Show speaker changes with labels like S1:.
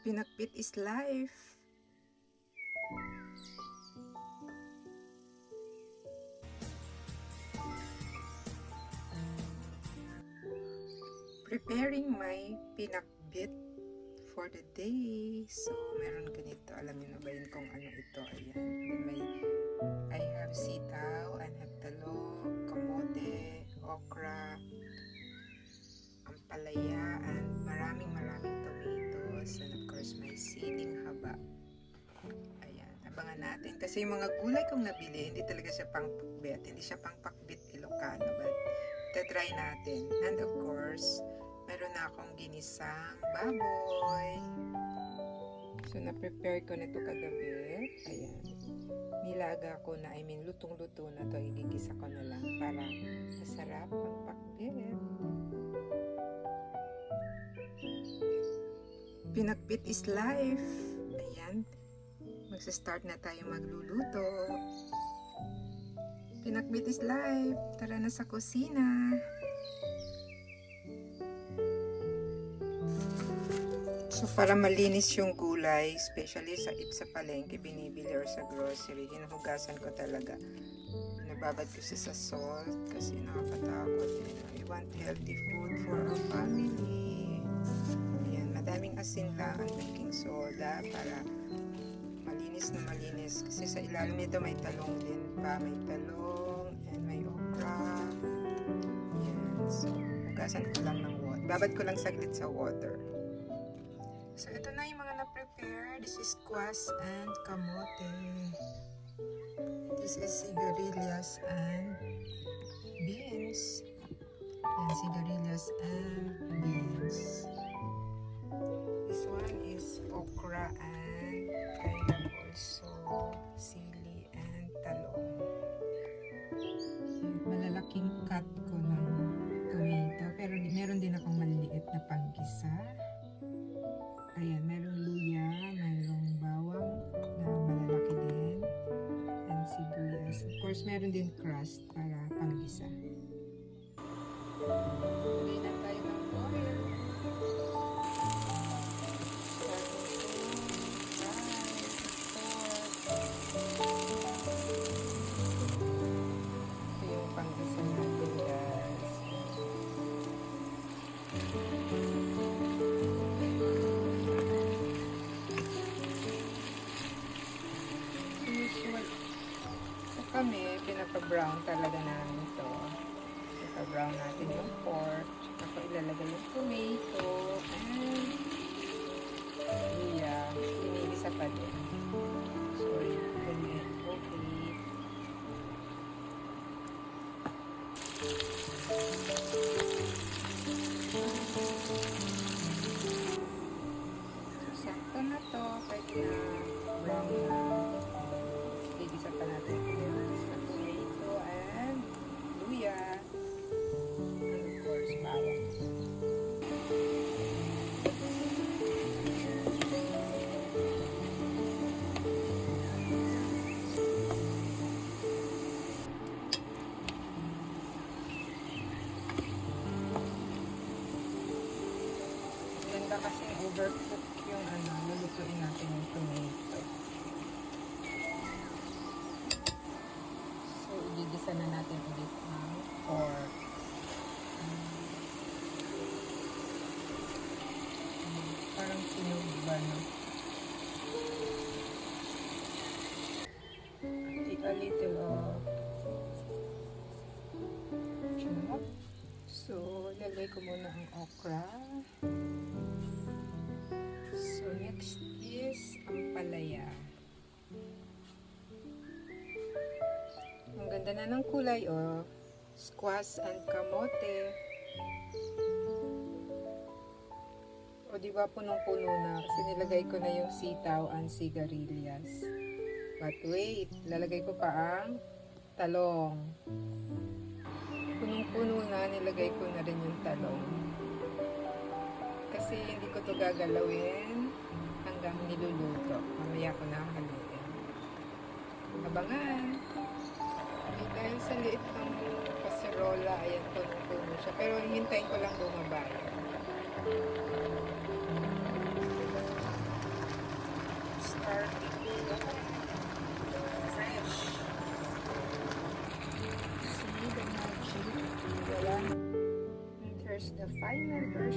S1: Pinakbit is life. Preparing my pinakbit for the day. So, meron ganito. Alam niyo na ba yun kung ano ito? Ayan. I have sitaw, I have talong, kamote, okra, ampalaya, and maraming tomatoes. And of course, may siling haba. Ayan. Abangan natin. Kasi yung mga gulay kong nabili, hindi talaga siya pang pakbit. Hindi siya pang pakbit Ilocano. But, try natin. And of course, meron na akong ginisang baboy. So, na-prepare ko nito kagabi. Ayan. Nilaga ko na, lutong-luto na to. Igigisa ko na lang para masarap ang pakbit. Pinakbit is life. Ayan. Magsa-start na tayo magluluto. Pinakbit is life. Tara na sa kusina. So, para malinis yung gulay, especially sa palengke, binibili or sa grocery, hinuhugasan ko talaga. Nababad ko siya sa salt kasi nakakatakot. We want healthy food for our family. Ayan, madaming asin lang ang baking soda para malinis na malinis. Kasi sa ilalim nito may talong din pa. May talong and may okra. Ayan, so hugasan ko lang ng water. Babad ko lang saglit sa water. So, ito na yung mga na-prepare. This is squash and kamote. This is sigarilyas and beans. Yan, sigarilyas and beans. This one is okra and I have also sili and talong. Malalaking cut ko ng tomato. Pero meron din akong maliliit na panggisa. Ayan, merong luya, merong bawang na malalaki din, and sibuyas. Of course, meron din crust para panggisa. Lagay na tayo ng oil. Ito yung panggisa natin, guys. Kami, pinapa-brown talaga namin ito. Pinapa-brown natin yung pork. Ako ilalagay yung tomato and luya. Linilisa pa din. Sorry, ganyan. Okay. So, sakto na to. Pwede na brown na. Igisa pa natin sa tomato and luya and of course bawang. Ganda kasi overcook yung lulutuin natin yung tomato. Igigisa na natin ulit ang pork. Parang sinog ba, no? A little of chunok. So, lagay ko muna ang okra. So, next is ampalaya. Ang ganda na ng kulay, oh. Squash and kamote. O, diba punong-puno na? Kasi nilagay ko na yung sitaw and sigarilyas. But wait, lalagay ko pa ang talong. Punong-puno na, nilagay ko na rin yung talong. Kasi hindi ko to gagalawin hanggang niluluto. Mamaya ko na haluin. Abangan! Dahil sa liit ng kaserola, ayan, punong-puno siya. Pero hintayin ko lang bumaba. final verdict.